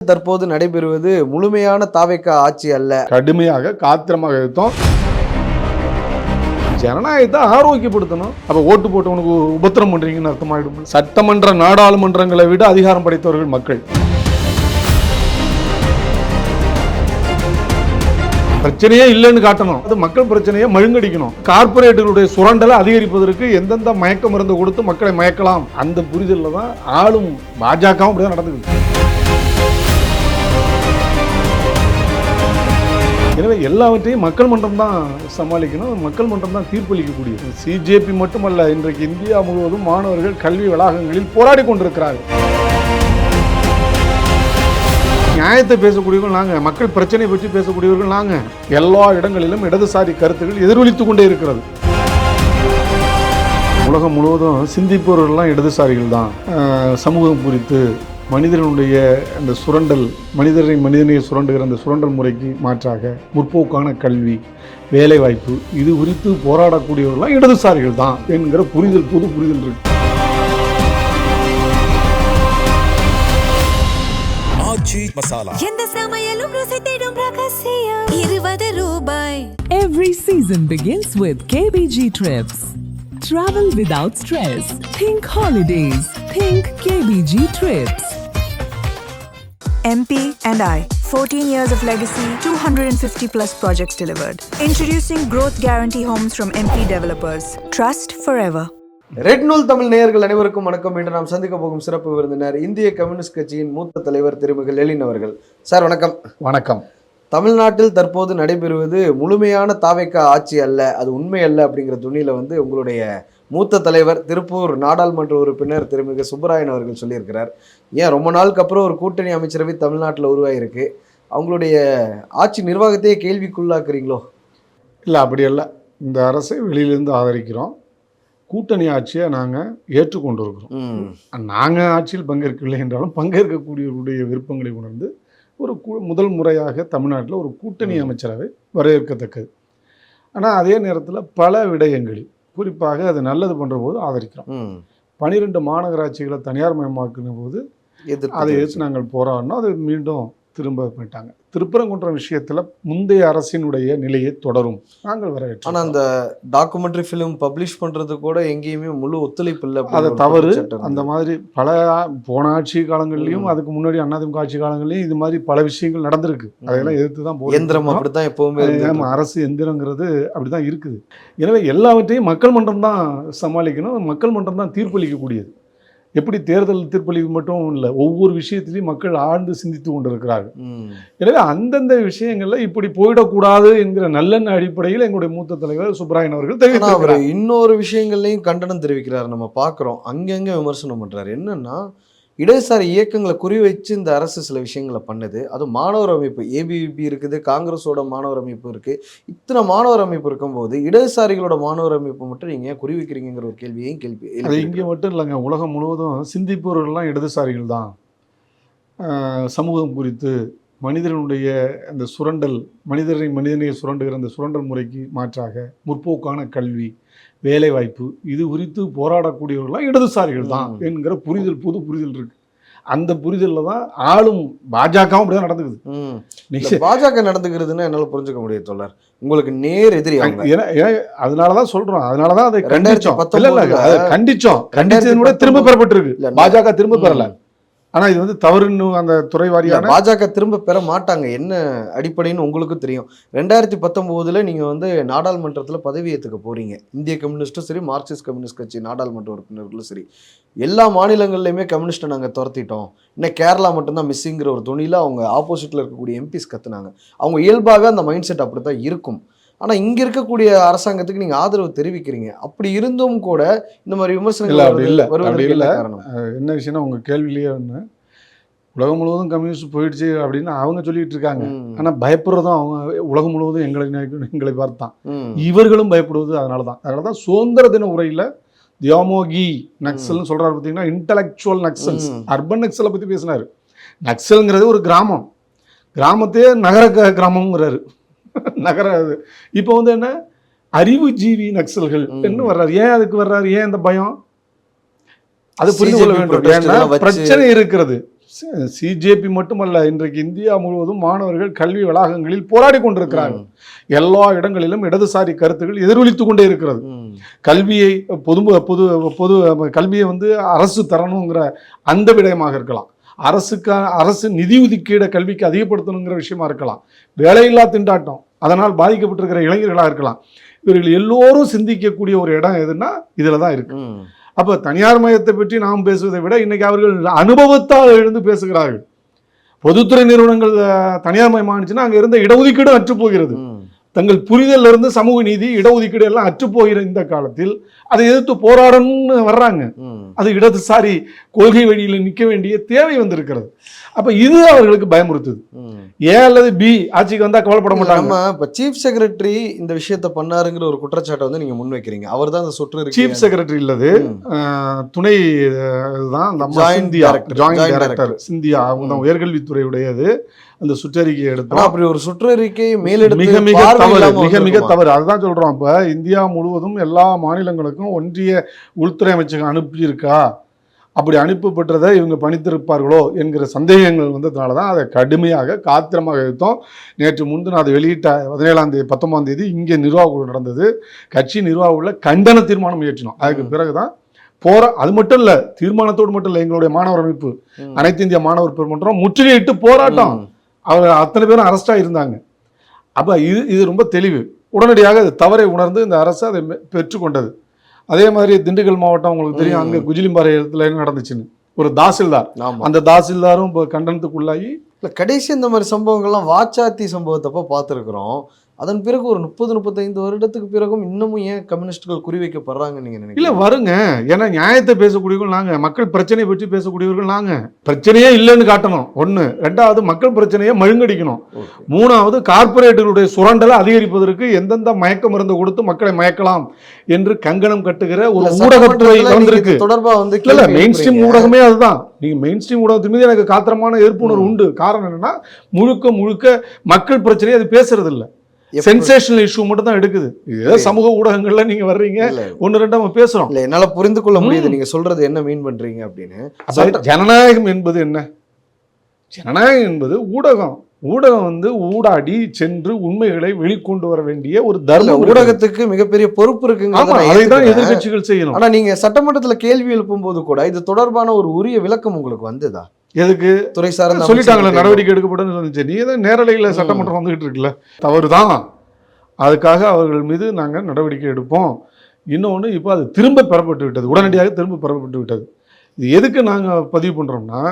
தற்போது நடைபெறுவது முழுமையான தாவேக ஆட்சி அல்ல. கடுமையாக காத்திரமாக இருந்தோம். ஜனநாயகத்தை ஆரோக்கியப்படுத்தணும். அப்ப ஓட்டு போட்டவனுக்கு உபத்திரம் பண்றீங்கன்னு அர்த்தமாயிடும். சட்டமன்ற நாடாளுமன்றங்களை விட அதிகாரம் படைத்தவர்கள் மக்கள். பிரச்சனையே இல்லைன்னு காட்டணும். அது மக்கள் பிரச்சனையை மழுங்கடிக்கணும். கார்பரேட்டுகளுடைய சுரண்டலை அதிகரிப்பதற்கு எந்தெந்த மயக்க மருந்து கொடுத்து மக்களை மயக்கலாம் அந்த புரிதலில் தான் ஆளும் பாஜகவும் அப்படிதான் நடந்துக்குது. எனவே எல்லாவற்றையும் மக்கள் மன்றம் தான் சமாளிக்கணும். மக்கள் மன்றம் தான் தீர்ப்பளிக்கக்கூடியது. சிஜேபி மட்டுமல்ல, இன்றைக்கு இந்தியா முழுவதும் மாணவர்கள் கல்வி வளாகங்களில் போராடி கொண்டிருக்கிறார்கள். நியாயத்தை பேசக்கூடியவர்கள் நாங்கள், மக்கள் பிரச்சனை பற்றி பேசக்கூடியவர்கள் நாங்கள். எல்லா இடங்களிலும் இடதுசாரி கருத்துக்கள் எதிரொலித்து கொண்டே இருக்கிறது. உலகம் முழுவதும் சிந்திப்பவர்கள்லாம் இடதுசாரிகள் தான். சமூகம் குறித்து மனிதனுடைய அந்த சுரண்டல், மனிதனை சுரண்டுகிற அந்த சுரண்டல் முறைக்கு மாற்றாக முற்போக்கான கல்வி, வேலைவாய்ப்பு இது குறித்து போராடக்கூடியவர்கள்லாம் இடதுசாரிகள் தான் என்கிற புரிதல், பொது புரிதல் இருக்கு. Every season begins with KBG Trips. Travel without stress. Think holidays. Think KBG Trips. MP and I, 14 years of legacy, 250 plus projects delivered. Introducing Growth Guarantee Homes from MP Developers. Trust forever. Red நூல் தமிழ் நேயர்கள் அனைவருக்கும் வணக்கம். இன்று நாம் சந்திக்க போகும் சிறப்பு விருந்தினர் இந்திய கம்யூனிஸ்ட் கட்சியின் மூத்த தலைவர் திருமிகு லெனின் அவர்கள். சார் வணக்கம். வணக்கம். தமிழ்நாட்டில் தற்போது நடைபெறுவது முழுமையான தாவேக ஆட்சி அல்ல, அது உண்மை அல்ல அப்படிங்கிற துணியில உங்களுடைய மூத்த தலைவர் திருப்பூர் நாடாளுமன்ற உறுப்பினர் திருமிகு சுப்பராயன் அவர்கள் சொல்லியிருக்கிறார். ஏன் ரொம்ப நாளுக்கு அப்புறம் ஒரு கூட்டணி அமைச்சரவை தமிழ்நாட்டில் உருவாகிருக்கு, அவங்களுடைய ஆட்சி நிர்வாகத்தையே கேள்விக்குள்ளாக்குறீங்களோ? இல்லை, அப்படி இல்லை. இந்த அரசை வெளியிலேருந்து ஆதரிக்கிறோம். கூட்டணி ஆட்சியை நாங்கள் ஏற்றுக்கொண்டு இருக்கிறோம். நாங்கள் ஆட்சியில் பங்கேற்கவில்லை என்றாலும் பங்கேற்கக்கூடியவருடைய விருப்பங்களை உணர்ந்து ஒரு முதல் முறையாக தமிழ்நாட்டில் ஒரு கூட்டணி அமைச்சரவை வரவேற்கத்தக்கது. ஆனால் அதே நேரத்தில் பல விடயங்களில் குறிப்பாக அது நல்லது பண்ணுற போது ஆதரிக்கிறோம். 12 மாநகராட்சிகளை தனியார் மயமாக்கின போது அதை எதிர்த்து நாங்கள் போராடினோம். அது மீண்டும் திரும்ப போயிட்டாங்க. திருப்பரங்குன்றம் விஷயத்தில் முந்தைய அரசினுடைய நிலையை தொடரும் நாங்கள் வரவேற்றோம். ஆனால் அந்த டாக்குமெண்ட்ரி ஃபிலிம் பப்ளிஷ் பண்ணுறது கூட எங்கேயுமே முழு ஒத்துழைப்பு இல்லை. அது தவறு. அந்த மாதிரி பல போன ஆட்சி காலங்கள்லையும் அதுக்கு முன்னாடி அதிமுக ஆட்சி காலங்கள்லையும் இது மாதிரி பல விஷயங்கள் நடந்திருக்கு. அதெல்லாம் எதிர்த்து தான் போகும். எந்திரம் அப்படித்தான் எப்பவுமே அரசு எந்திரங்கிறது அப்படிதான் இருக்குது. எனவே எல்லாவற்றையும் மக்கள் மன்றம் தான் சமாளிக்கணும். மக்கள் மன்றம் தான் தீர்ப்பளிக்கக்கூடியது. எப்படி தேர்தல் தீர்ப்பளிப்பு மட்டும் இல்லை, ஒவ்வொரு விஷயத்திலையும் மக்கள் ஆழ்ந்து சிந்தித்து கொண்டிருக்கிறார்கள். எனவே அந்தந்த விஷயங்கள்ல இப்படி போயிடக்கூடாது என்கிற நல்லெண்ண அடிப்படையில் எங்களுடைய மூத்த தலைவர் சுப்பராயன் அவர்கள் தெரிவித்தார். இன்னொரு விஷயங்கள்லையும் கண்டனம் தெரிவிக்கிறார். நம்ம பார்க்குறோம், அங்கங்கே விமர்சனம் பண்றாரு. என்னன்னா, இடதுசாரி இயக்கங்களை குறிவைச்சு இந்த அரசு சில விஷயங்களை பண்ணுது. அது மாணவர் அமைப்பு ஏபிவிபி இருக்குது, காங்கிரஸோட மாணவர் அமைப்பு இருக்கு. இத்தனை மாணவர் அமைப்பு இருக்கும்போது இடதுசாரிகளோட மாணவர் அமைப்பு மட்டும் நீங்க ஏன் குறிவைக்கிறீங்கிற ஒரு கேள்வியையும் அது இங்கே மட்டும் இல்லைங்க, உலகம் முழுவதும் சிந்திப்பவர்கள்லாம் இடதுசாரிகள் தான். சமூகம் குறித்து மனிதனுடைய அந்த சுரண்டல், மனிதனை சுரண்டுகிற அந்த சுரண்டல் முறைக்கு மாற்றாக முற்போக்கான கல்வி, வேலைவாய்ப்பு இது குறித்து போராடக்கூடியவர்கள்லாம் இடதுசாரிகள் தான் என்கிற புரிதல், பொது புரிதல் இருக்கு. அந்த புரிதலில் தான் ஆளும் பாஜகவும் அப்படிதான் நடந்துக்குது. பாஜக நடந்துக்கிறதுன்னு என்னால புரிஞ்சுக்க முடியாது தோழர். உங்களுக்கு நேர் எதிரி. அதனாலதான் சொல்றோம், அதனாலதான் அதை கண்டிச்சோம். கண்டிச்சது கூட திரும்ப பெறப்பட்டிருக்கு. பாஜக திரும்ப பெறல. ஆனா இது தவறுன்னு அந்த துறை வாரியான பாஜக திரும்ப பெற மாட்டாங்க. என்ன அடிப்படைன்னு உங்களுக்கு தெரியும். 2019 நீங்க நாடாளுமன்றத்தில் பதவி ஏற்றுக்க போறீங்க. இந்திய கம்யூனிஸ்டும் சரி, மார்க்சிஸ்ட் கம்யூனிஸ்ட் கட்சி நாடாளுமன்ற உறுப்பினர்களும் சரி, எல்லா மாநிலங்கள்லையுமே கம்யூனிஸ்ட்டை நாங்கள் துரத்திட்டோம், இன்னும் கேரளா மட்டும்தான் மிஸ்ஸிங்கிற ஒரு துணியில் அவங்க ஆப்போசிட்டில் இருக்கக்கூடிய எம்பிஸ் கத்துனாங்க. அவங்க இயல்பாகவே அந்த மைண்ட் செட் அப்படி தான் இருக்கும். ஆனால் இங்கே இருக்கக்கூடிய அரசாங்கத்துக்கு நீங்கள் ஆதரவு தெரிவிக்கிறீங்க. அப்படி இருந்தும் கூட இந்த மாதிரி விமர்சனங்கள் இல்லை. என்ன விஷயம்னா, உங்கள் கேள்வியிலேயே உலகம் முழுவதும் கம்யூனிஸ்ட் போயிடுச்சு அப்படின்னு அவங்க சொல்லிட்டு இருக்காங்க. ஆனால் பயப்படுறதும் அவங்க உலகம் முழுவதும் எங்களை பார்த்தான். இவர்களும் பயப்படுவது அதனால தான் சுதந்திர தின உரையில் தியாமோகி நக்சல்னு சொல்றாரு. பார்த்தீங்கன்னா இன்டலெக்சுவல் நக்சல்ஸ், அர்பன் நக்சலை பற்றி பேசினார். நக்சல்ங்கிறது ஒரு கிராமம், கிராமத்தையே நகர கிராமம்ங்கிறாரு. நகர இப்போ என்ன அறிவுஜீவி நக்சல்கள் என்ன வர்றாரு. ஏன் அதுக்கு வர்றாரு? ஏன் இந்த பயம்? அது புரிந்து கொள்ள வேண்டும். ஏன்னா பிரச்சனை இருக்கிறது. சிஜேபி மட்டுமல்ல, இன்றைக்கு இந்தியா முழுவதும் மாணவர்கள் கல்வி வளாகங்களில் போராடி கொண்டிருக்கிறார்கள். எல்லா இடங்களிலும் இடதுசாரி கருத்துக்கள் எதிரொலித்து கொண்டே இருக்கிறது. கல்வியை பொது பொது பொது கல்வியை அரசு தரணுங்கிற அந்த விடயமாக இருக்கலாம், அரசு நிதி ஒதுக்கீடு கல்விக்கு அதிகப்படுத்தணுங்கிற விஷயமா இருக்கலாம், வேலையில்லா திண்டாட்டம் அதனால் பாதிக்கப்பட்டிருக்கிற இளைஞர்களாக இருக்கலாம். இவர்கள் எல்லோரும் சிந்திக்கக்கூடிய ஒரு இடம் எதுன்னா இதில் தான் இருக்கு. அப்போ தனியார் மயத்தை பற்றி நாம் பேசுவதை விட இன்னைக்கு அவர்கள் அனுபவத்தால் எழுந்து பேசுகிறார்கள். பொதுத்துறை நிறுவனங்கள் தனியார் மயமானுச்சுன்னா அங்கே இருந்த இடஒதுக்கீடும் அற்று போகிறது. தங்கள் புரிதல் இருந்து சமூக நீதி இடஒதுக்கீடு எல்லாம் அற்றுப்போகிற இந்த காலத்தில் அதை எதிர்த்து போராடணும்னு வர்றாங்க. அது இடதுசாரி கொள்கை வழியில் நிற்க வேண்டிய தேவை வந்திருக்கிறது. அப்ப இது அவர்களுக்கு பயமுறுத்துது. ஏ அல்லது பி ஆட்சிக்கு வந்தா கவலைப்பட மாட்டாங்க. இப்ப சீஃப் செக்ரட்டரி இந்த விஷயத்த பண்ணாருங்கிற ஒரு குற்றச்சாட்டை நீங்க முன்வைக்கிறீங்க. அவர் தான் அந்த சுற்று சீஃப் செக்ரட்டரி இல்லது, துணை தான் ஜாயின்ட் டைரக்டர் சிந்தியா, அவங்க தான் உயர்கல்வித்துறையுடையது. அந்த சுற்றறிக்கை எடுத்தோம். அப்படி ஒரு சுற்றறிக்கை மேலெடுத்து மிக மிக தவறு. அதுதான் சொல்றோம். இப்ப இந்தியா முழுவதும் எல்லா மாநிலங்களுக்கும் ஒன்றிய உள்துறை அமைச்சகம் அனுப்பியிருக்கா, அப்படி அனுப்பப்பட்டதை இவங்க பணித்திருப்பார்களோ என்கிற சந்தேகங்கள் வந்ததுனால தான் அதை கடுமையாக காத்திரமாக எடுத்தோம். நேற்று முன்தினம் அதை வெளியிட்ட 17ஆம் தேதி 19ஆம் தேதி இங்கே நிர்வாக நடந்தது. கட்சி நிர்வாக கண்டன தீர்மானம் இயற்றினோம். அதுக்கு பிறகுதான் அது மட்டும் இல்ல, தீர்மானத்தோடு மட்டும் இல்லை, எங்களுடைய மாணவர் அமைப்பு அனைத்து இந்திய மாணவர் பெருமன்றம் முற்றுகையிட்டு போராட்டம். அவங்க அத்தனை பேரும் அரெஸ்டா இருந்தாங்க. அப்ப இது ரொம்ப தெளிவு. உடனடியாக அது தவறை உணர்ந்து இந்த அரசு அதை பெற்றுக்கொண்டது. அதே மாதிரி திண்டுக்கல் மாவட்டம் உங்களுக்கு தெரியும், அங்கே குஜிலிம்பாறை இடத்துல என்ன நடந்துச்சுன்னு ஒரு தாசில்தார், அந்த தாசில்தாரும் இப்போ கண்டனத்துக்குள்ளாகி கடைசி இந்த மாதிரி சம்பவங்கள்லாம் வாச்சாத்தி சம்பவத்தப்போ பார்த்துருக்குறோம். அதன் பிறகு ஒரு 30-35 வருடத்துக்கு பிறகும் இன்னமும் ஏன் கம்யூனிஸ்டுகள் குறிவைக்கப்படுறாங்க நீங்க நினைக்கிறீங்க? இல்ல வருங்க, ஏன்னா நியாயத்தை பேசக்கூடியவர்கள் நாங்க, மக்கள் பிரச்சனையை பற்றி பேசக்கூடியவர்கள் நாங்க. பிரச்சனையே இல்லைன்னு காட்டணும் ஒண்ணு, ரெண்டாவது மக்கள் பிரச்சனையை மழுங்கடிக்கணும், மூணாவது கார்பரேட்டுகளுடைய சுரண்டலை அதிகரிப்பதற்கு எந்தெந்த மயக்க மருந்து கொடுத்து மக்களை மயக்கலாம் என்று கங்கணம் கட்டுகிற ஒரு ஊடகத்துறை வந்திருக்கு. தொடர்பா இல்ல மெயின் ஸ்ட்ரீம் ஊடகமே அதுதான். நீங்க மெயின் ஸ்ட்ரீம் ஊடகத்தின் மீது எனக்கு காத்திரமான எதிர்ப்புணர்வு உண்டு. காரணம் என்னன்னா முழுக்க மக்கள் பிரச்சனையை அது பேசுறது இல்லை, சென்சேஷனல் இஷ்யூ மட்டும் தான் எடுக்குது. ஏதோ சமூக ஊடகங்கள்ல நீங்க வர்றீங்க, ஒன்னு ரெண்டு நம்ம பேசுறோம். இல்ல என்னால புரிந்து கொள்ள முடியுது நீங்க சொல்றது என்ன மீன் பண்றீங்க அப்படின்னு. ஜனநாயகம் என்பது என்ன? ஜனநாயகம் என்பது ஊடகம். ஊடகம் ஊடாடி சென்று உண்மைகளை வெளிக்கொண்டு வர வேண்டிய ஒரு தர்மம். ஊடகத்துக்கு மிகப்பெரிய பொறுப்பு இருக்குங்க, அதைதான் எதிர்கட்சிகள் செய்யணும். ஆனா நீங்க சட்டமன்றத்துல கேள்வி எழுப்பும் போது கூட இது தொடர்பான ஒரு உரிய விளக்கம் உங்களுக்கு வந்ததா? எதுக்கு? துறை சார்ந்த சொல்லிட்டாங்களே நடவடிக்கை எடுக்கப்படும் சொல்லிச்சு. நீ தான் நேரலையில் சட்டமன்றம் வந்துகிட்டு இருக்குல்ல, தவறுதான். அதுக்காக அவர்கள் மீது நாங்கள் நடவடிக்கை எடுப்போம். இன்னொன்று, இப்போ அது திரும்ப பெறப்பட்டு விட்டது, உடனடியாக திரும்ப பெறப்பட்டு விட்டது. இது எதுக்கு நாங்கள் பதிவு பண்ணுறோம்னா,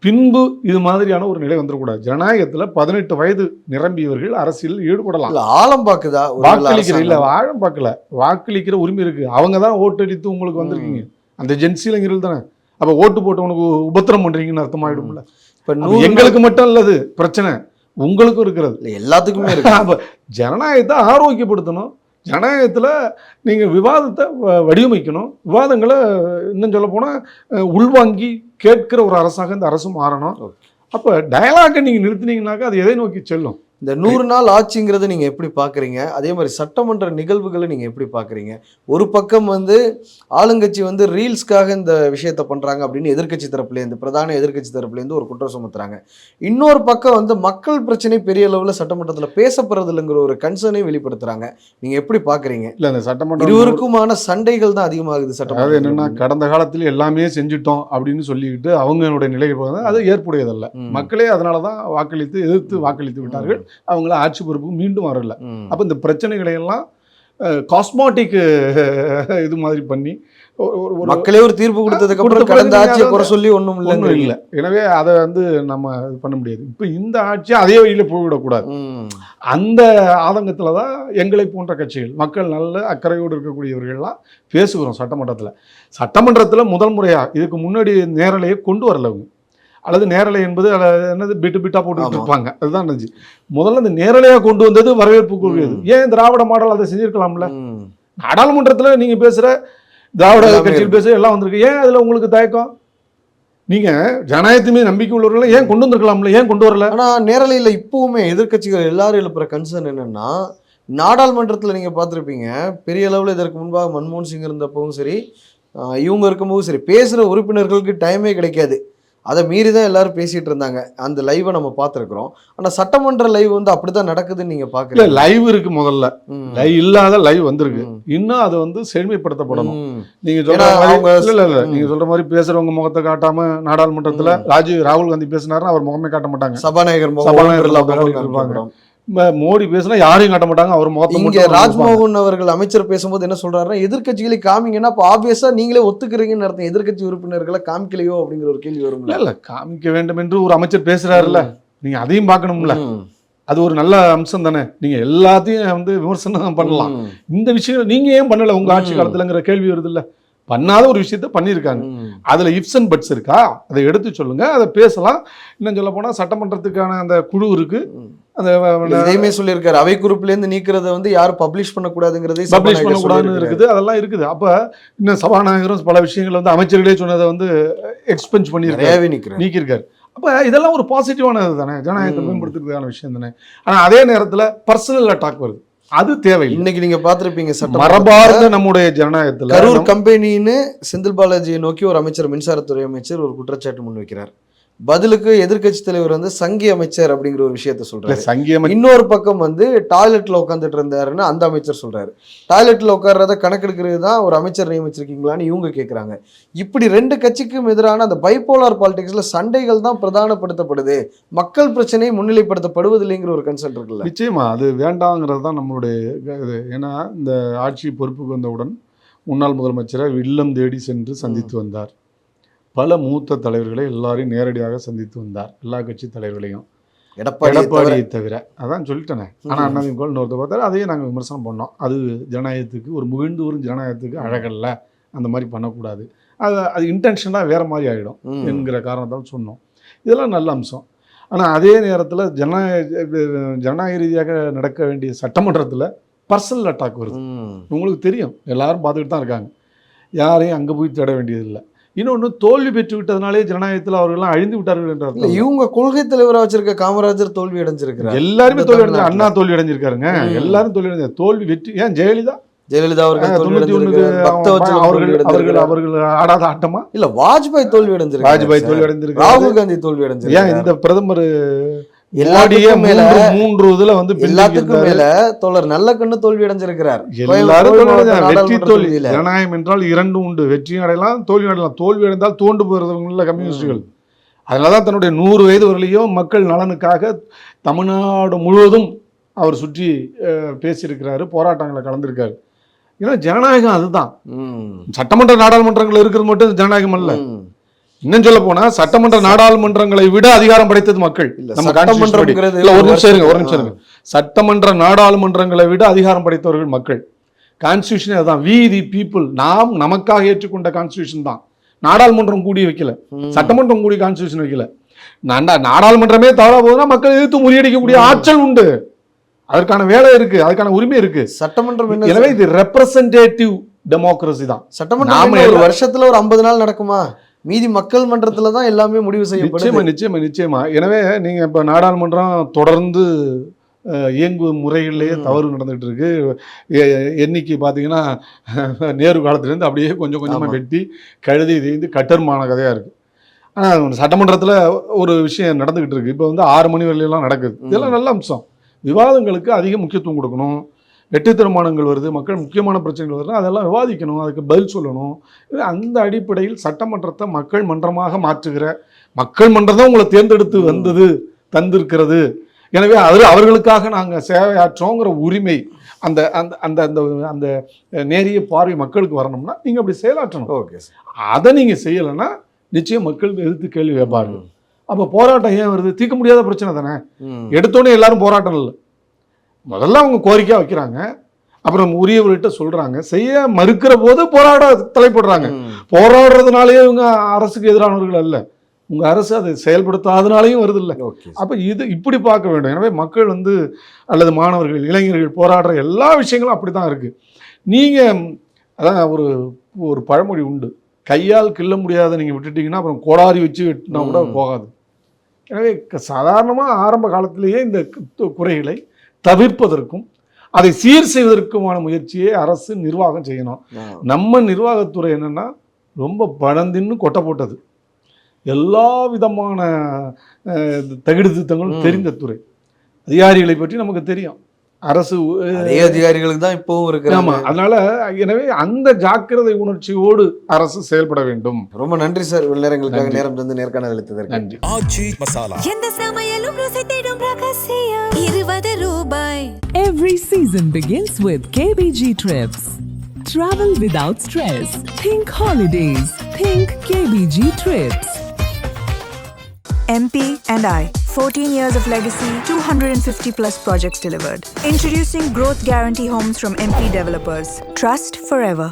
பின்பு இது மாதிரியான ஒரு நிலை வந்துடக்கூடாது. ஜனநாயகத்தில் 18 வயது நிரம்பியவர்கள் அரசியல் ஈடுபடலாம். ஆழம் பார்க்குதா? வாக்களிக்கிற இல்லை, ஆழம் பார்க்கல, வாக்களிக்கிற உரிமை இருக்கு. அவங்க தான் ஓட்டடித்து உங்களுக்கு வந்திருக்கீங்க, அந்த ஜென்சிலங்கிறது தானே. அப்ப ஓட்டு போட்டு உனக்கு உபத்திரம் பண்றீங்கன்னு அர்த்தமாயிடும்ல. இப்ப எங்களுக்கு மட்டும் இல்லது பிரச்சனை, உங்களுக்கும் இருக்கிறது, எல்லாத்துக்குமே இருக்கு. அப்ப ஜனநாயகத்தை ஆரோக்கியப்படுத்தணும். ஜனநாயகத்துல நீங்க விவாதத்தை வடிவமைக்கணும். விவாதங்களை இன்னும் சொல்ல போனா உள்வாங்கி கேட்கிற ஒரு அரசாக இந்த அரசு மாறணும். அப்ப டயலாகை நீங்க நிறுத்தினீங்கன்னாக்கா அது எதை நோக்கி செல்லும்? இந்த 100 நாள் ஆட்சிங்கிறத நீங்கள் எப்படி பார்க்குறீங்க? அதே மாதிரி சட்டமன்ற நிகழ்வுகளை நீங்கள் எப்படி பார்க்குறீங்க? ஒரு பக்கம் ஆளுங்கட்சி ரீல்ஸ்க்காக இந்த விஷயத்த பண்ணுறாங்க அப்படின்னு எதிர்க்கட்சி தரப்புலேருந்து, பிரதான எதிர்க்கட்சி தரப்புலேருந்து ஒரு குற்றம் சுமத்துறாங்க. இன்னொரு பக்கம் மக்கள் பிரச்சனை பெரிய அளவில் சட்டமன்றத்தில் பேசப்படுறது இல்லைங்கிற ஒரு கன்சர்னை வெளிப்படுத்துறாங்க. நீங்கள் எப்படி பார்க்குறீங்க? இல்லை, இந்த சட்டமன்றம் இருவருக்குமான சண்டைகள் தான் அதிகமாகுது. சட்டமன்றம் என்னன்னா, கடந்த காலத்தில் எல்லாமே செஞ்சுட்டோம் அப்படின்னு சொல்லிக்கிட்டு அவங்களுடைய நிலை அது ஏற்புடையதல்ல. மக்களே அதனால தான் வாக்களித்து எதிர்த்து வாக்களித்து விட்டார்கள். அவங்கள ஆட்சி பொறுப்புக்கு மீண்டும் வரல. அப்ப இந்த பிரச்சனைகளை எல்லாம் காஸ்மாட்டிக் இது மாதிரி பண்ணி மக்களே ஒரு தீர்ப்பு கொடுத்ததுக்கு அப்புறம் கடந்த ஆட்சியை குறை சொல்லி ஒன்றும் இல்லை. எனவே அதை நம்ம இது பண்ண முடியாது. இப்போ இந்த ஆட்சி அதே வழியில போய்விடக்கூடாது. அந்த ஆதங்கத்துல தான் எங்களை போன்ற கட்சிகள், மக்கள் நல்ல அக்கறையோடு இருக்கக்கூடியவர்கள்லாம் பேசுகிறோம் சட்டமன்றத்தில் முதல் முறையா. இதுக்கு முன்னாடி நேரலையை கொண்டு வரல அவங்க, அல்லது நேரலை என்பது என்னது பிட்டா போட்டு இருப்பாங்க, அதுதான் இருந்துச்சு. முதல்ல இந்த நேரலையா கொண்டு வந்தது வரவேற்புக்குரியது. ஏன் திராவிட மாடல் அதை செஞ்சிருக்கலாம்ல? நாடாளுமன்றத்துல நீங்க பேசுற திராவிட கட்சியில் பேசுற எல்லாம் வந்திருக்கு, ஏன் அதுல உங்களுக்கு தயக்கம்? நீங்க ஜனநாயகத்து மீது நம்பிக்கை உள்ளவர்கள் ஏன் கொண்டு வந்திருக்கலாம்ல, ஏன் கொண்டு வரல? ஆனா நேரலையில் இப்பவுமே எதிர்கட்சிகள் எல்லாரும் எழுப்புற கன்சர்ன் என்னன்னா, நாடாளுமன்றத்தில் நீங்க பார்த்துருப்பீங்க, பெரிய அளவில் இதற்கு முன்பாக மன்மோகன் சிங் இருந்தப்பவும் சரி, இவங்க இருக்கும்போதும் சரி, பேசுற உறுப்பினர்களுக்கு டைமே கிடைக்காது. அதை மீறி தான் எல்லாரும் பேசிட்டு இருந்தாங்க. அந்த லைவை நம்ம பார்த்துருக்குறோம். ஆனா சட்டமன்ற லைவ் வந்து அப்படிதான் நடக்குதுன்னு நீங்க இல்ல பாக்குறீங்க? லைவ் இருக்கு, முதல்ல லைவ் இல்லாத லைவ் வந்திருக்கு. இன்னும் அது வந்து செழுமைப்படுத்தப்படணும். நீங்க சொல்ற ஏன்னா மாதிரி அவங்க இல்ல நீங்க சொல்ற மாதிரி பேசுறவங்க முகத்தை காட்டாம நாடாளுமன்றத்துல ராகுல் காந்தி பேசினாருன்னா அவர் முகமே காட்ட மாட்டாங்க. சபாநாயகர் சபாநாயகர் முகம் முகம் இருப்பாங்க. இருப்பாங்க. மோடி பேசினா யாரையும் காட்ட மாட்டாங்க, அவர் முகத்தை இங்க மட்டும் ராஜ்மோகன் அவர்கள் அமைச்சர் பேசும்போது என்ன சொல்றாருன்னா, எதிர்க்கட்சிகளை காமிங்கன்னா அப்ப ஆப்வியஸா நீங்களே ஒத்துக்கிறீங்கன்னு அர்த்தம். எதிர்க்கட்சி உறுப்பினர்களை காமிக்கலையோ அப்படிங்கிற ஒரு கேள்வி வரும்ல. இல்ல காமிக்க வேண்டும் என்று ஒரு அமைச்சர் பேசுறாருல்ல, நீங்க அதையும் பார்க்கணும்ல. அது ஒரு நல்ல அம்சம் தானே. நீங்க எல்லாத்தையும் வந்து விமர்சனம் பண்ணலாம். இந்த விஷயம் நீங்க ஏன் பண்ணல உங்க ஆட்சி காலத்துலங்கிற கேள்வி வருது இல்ல. பண்ணாத ஒரு விஷயத்த பண்ணியிருக்காங்க. அதுல இப்ஸ் அண்ட் பட்ஸ் இருக்கா, அதை எடுத்து சொல்லுங்க, அதை பேசலாம். இன்னும் சொல்ல போனா சட்டமன்றத்துக்கான அந்த குழு இருக்கு. அந்த இதையுமே சொல்லியிருக்காரு, அவை குறிப்புல இருந்து நீக்கிறத வந்து யாரும் பப்ளிஷ் பண்ணக்கூடாதுங்கிறதே பப்ளிஷ் பண்ணக்கூடாதுன்னு இருக்குது. அதெல்லாம் இருக்குது. அப்ப இன்னும் சபாநாயகரும் பல விஷயங்கள் வந்து அமைச்சர்களே சொன்னதை வந்து எக்ஸ்பென்ஸ் பண்ணியிருக்காரு, நீக்கியிருக்காரு. அப்ப இதெல்லாம் ஒரு பாசிட்டிவானது தானே, ஜனநாயகத்தை மேம்படுத்துறதுக்கான விஷயம் தானே. ஆனா அதே நேரத்துல பர்சனல் அட்டாக் வருது, அது தேவை. இன்னைக்கு நீங்க பாத்திருப்பீங்க மரபார்ந்த நம்முடைய ஜனநாயகத்துல கரூர் கம்பெனின்னு செந்தில் பாலாஜியை நோக்கி ஒரு அமைச்சர், மின்சாரத்துறை அமைச்சர் ஒரு குற்றச்சாட்டு முன்வைக்கிறார். பதிலுக்கு எதிர்க்கட்சி தலைவர் வந்து சங்கி அமைச்சர் அப்படிங்கிற ஒரு விஷயத்த சொல்றாரு. சங்கி இன்னொரு பக்கம் வந்து டாய்லெட்ல உட்காந்துட்டு இருந்தாருன்னு அந்த அமைச்சர் சொல்றாரு. டாய்லெட்ல உட்கார்றத கணக்கெடுக்கிறது தான் ஒரு அமைச்சர் நியமிச்சிருக்கீங்களான்னு இவங்க கேட்கறாங்க. இப்படி ரெண்டு கட்சிக்கும் எதிரான அந்த பைபோலார் பாலிடிக்ஸ்ல சண்டைகள் தான் பிரதானப்படுத்தப்படுது, மக்கள் பிரச்சனை முன்னிலைப்படுத்தப்படுவதில்லைங்கிற ஒரு கன்செப்ட் இருக்குல்ல. நிச்சயமா அது வேண்டாங்கிறது தான் நம்மளுடைய இது. ஏன்னா இந்த ஆட்சி பொறுப்புக்கு வந்தவுடன் முன்னாள் முதலமைச்சரை இல்லம் தேடி சென்று சந்தித்து வந்தார். பல மூத்த தலைவர்களை எல்லாரையும் நேரடியாக சந்தித்து வந்தார், எல்லா கட்சி தலைவர்களையும், எடப்பாடியை தவிர. அதான் சொல்லிட்டேனே. ஆனால் அண்ணாதிமுக இன்னொருத்த பார்த்தாரு, அதையும் நாங்கள் விமர்சனம் பண்ணோம். அது ஜனநாயகத்துக்கு ஒரு முகிழ்ந்து வரும் ஜனநாயகத்துக்கு அழகல்ல, அந்த மாதிரி பண்ணக்கூடாது, அது இன்டென்ஷனாக வேறு மாதிரி ஆகிடும் என்கிற காரணத்தால் சொன்னோம். இதெல்லாம் நல்ல அம்சம். ஆனால் அதே நேரத்தில் ஜனநாயக ரீதியாக நடக்க வேண்டிய சட்டமன்றத்தில் பர்சனல் அட்டாக் வருது. உங்களுக்கு தெரியும், எல்லாரும் பார்த்துக்கிட்டு தான் இருக்காங்க, யாரையும் அங்கே போய் தேட வேண்டியதில்லை. இன்னொன்று, தோல்வி பெற்று விட்டதுனாலே ஜனநாயகத்தில் அவர்கள்லாம் அழிந்து விட்டார்கள் என்ற இவங்க கொள்கை தலைவராக வச்சிருக்க காமராஜர் தோல்வி அடைஞ்சிருக்காரு. எல்லாருமே தோல்வி அடைஞ்சாங்க. அண்ணா தோல்வி அடைஞ்சிருக்காருங்க, எல்லாரும் தோல்வி அடைஞ்சாங்க. தோல்வி வெற்றி ஏன் ஜெயலலிதா அவர்கள் ஆடாத ஆட்டமா இல்ல, வாஜ்பாய் தோல்வி அடைஞ்சிருக்காரு, வாஜ்பாய் தோல்வி அடைஞ்சிருக்காரு, ராகுல் காந்தி தோல்வி அடைஞ்சிருக்காரு. ஏன் இந்த பிரதமர் எல்லாத்துக்கும் மேல மூன்று இதுல வந்து எல்லாத்துக்கும் மேல தோழர் நல்ல கண்ணு தோல்வி அடைஞ்சிருக்கிறார். வெற்றி தோல்வி, ஜனநாயகம் என்றால் இரண்டும் உண்டு, வெற்றியும் அடையலாம் தோல்வி அடையலாம். தோல்வி அடைந்தால் தோண்டு போறவங்க கம்யூனிஸ்டுகள். அதனாலதான் தன்னுடைய 100 வயது வரலையும் மக்கள் நலனுக்காக தமிழ்நாடு முழுவதும் அவர் சுற்றி பேசியிருக்கிறாரு, போராட்டங்களை கலந்திருக்காரு. ஏன்னா ஜனநாயகம் அதுதான். சட்டமன்ற நாடாளுமன்றங்கள் இருக்கிறது மட்டும் ஜனநாயகம் அல்ல. இன்னும் சொல்ல போனா சட்டமன்ற நாடாளுமன்றங்களை விட அதிகாரம் படைத்தது மக்கள். ஒரு நிமிஷம். சட்டமன்ற நாடாளுமன்றங்களை விட அதிகாரம் படைத்தவர்கள் மக்கள். கான்ஸ்டியூஷன் அதுதான், வி தி பீப்புள். நாம் நமக்காக ஏற்றுக்கொண்ட கான்ஸ்டியூஷன் தான். நாடாளுமன்றம் கூடி வைக்கல, சட்டமன்றம் கூடி கான்ஸ்டியூஷன் வைக்கல. நாடாளுமன்றமே தவறா போதுன்னா மக்கள் எதிர்த்து முறியடிக்கக்கூடிய ஆற்றல் உண்டு, அதற்கான வேலை இருக்கு, அதுக்கான உரிமை இருக்கு சட்டமன்றம். எனவே இது ரெப்ரசன்டேட்டிவ் டெமோக்ரஸி தான். சட்டமன்றம் ஒரு வருஷத்துல ஒரு 50 நாள் நடக்குமா? மீதி மக்கள் மன்றத்துல தான் எல்லாமே முடிவு செய்யப்படும். நிச்சயமா. எனவே நீங்க இப்ப நாடாளுமன்றம் தொடர்ந்து இயங்கு முறைகளிலேயே தவறு நடந்துகிட்டு இருக்கு. எண்ணிக்கை பார்த்தீங்கன்னா நேரு காலத்துலேருந்து அப்படியே கொஞ்சம் கொஞ்சமாக வெட்டி கழுதி தேய்ந்து கட்டர்மான கதையாக இருக்குது. ஆனால் சட்டமன்றத்தில் ஒரு விஷயம் நடந்துக்கிட்டு இருக்குது. இப்போ வந்து 6 மணி வரையிலாம் நடக்குது. இதெல்லாம் நல்ல அம்சம். விவாதங்களுக்கு அதிக முக்கியத்துவம் கொடுக்கணும். வெற்றி தீர்மானங்கள் வருது, மக்கள் முக்கியமான பிரச்சனைகள் வருது, அதெல்லாம் விவாதிக்கணும், அதுக்கு பதில் சொல்லணும். அந்த அடிப்படையில் சட்டமன்றத்தை மக்கள் மன்றமாக மாற்றுகிற, மக்கள் மன்றம் தான் உங்களை தேர்ந்தெடுத்து வந்தது தந்திருக்கிறது. எனவே அவர்களுக்காக நாங்கள் சேவையாற்றோங்கிற உரிமை, அந்த அந்த அந்த அந்த அந்த நேரிய பார்வை மக்களுக்கு வரணும்னா நீங்கள் அப்படி செயலாற்றணும். ஓகே, அதை நீங்கள் செய்யலைன்னா நிச்சயம் மக்கள் எதிர்த்து கேள்வி கேட்பார்கள். அப்போ போராட்டம் ஏன் வருது? தீர்க்க முடியாத பிரச்சனை தானே. எடுத்தோடனே எல்லாரும் போராட்டம் இல்லை, முதல்ல அவங்க கோரிக்கையாக வைக்கிறாங்க, அப்புறம் உரியவர்கிட்ட சொல்கிறாங்க, செய்ய மறுக்கிற போது போராட தலைப்படுறாங்க. போராடுறதுனாலேயே இவங்க அரசுக்கு எதிரானவர்கள் அல்ல, உங்கள் அரசு அதை செயல்படுத்தாதனாலையும் வருது இல்லை. அப்போ இது இப்படி பார்க்க வேண்டும். எனவே மக்கள் வந்து அல்லது மாணவர்கள், இளைஞர்கள் போராடுற எல்லா விஷயங்களும் அப்படி தான் இருக்குது. நீங்கள் அதான் ஒரு பழமொழி உண்டு, கையால் கிள்ள முடியாத நீங்கள் விட்டுட்டிங்கன்னா அப்புறம் கோடாரி வச்சு வெட்டினா கூட போகாது. எனவே சாதாரணமாக ஆரம்ப காலத்திலேயே இந்த குறைகளை தவிர்ப்பதற்கும் அதை சீர் செய்வதற்குமான முயற்சியை அரசு நிர்வாகம் செய்யணும். நம்ம நிர்வாகத்துறை என்னென்னா ரொம்ப பணந்தின்னு கொட்டை போட்டது. எல்லா விதமான தகுதி திருத்தங்களும் தெரிந்த துறை. அதிகாரிகளை பற்றி நமக்கு தெரியும். அரசு அதே அதிகாரிகளுக்கு தான் இப்பவும் இருக்கிறாங்க. ஆமா, அதனால எனவே அந்த ஜாக்கிரதை உணர்ச்சியோடு அரசு செயல்பட வேண்டும். ரொம்ப நன்றி சார், இவ்வளவு நேரம் எங்களுக்காக நேரம் தந்து நேர்காணல் அளித்ததற்கு நன்றி. ஆச்சி மசாலா எந்த சமையலும் ருசி தேடும் ரகசியம் 20 ரூபாய். Every season begins with KBG Trips. Travel without stress. Think holidays. Think KBG Trips. MP and I, 14 years of legacy, 250 plus projects delivered. Introducing Growth Guarantee Homes from MP Developers. Trust forever.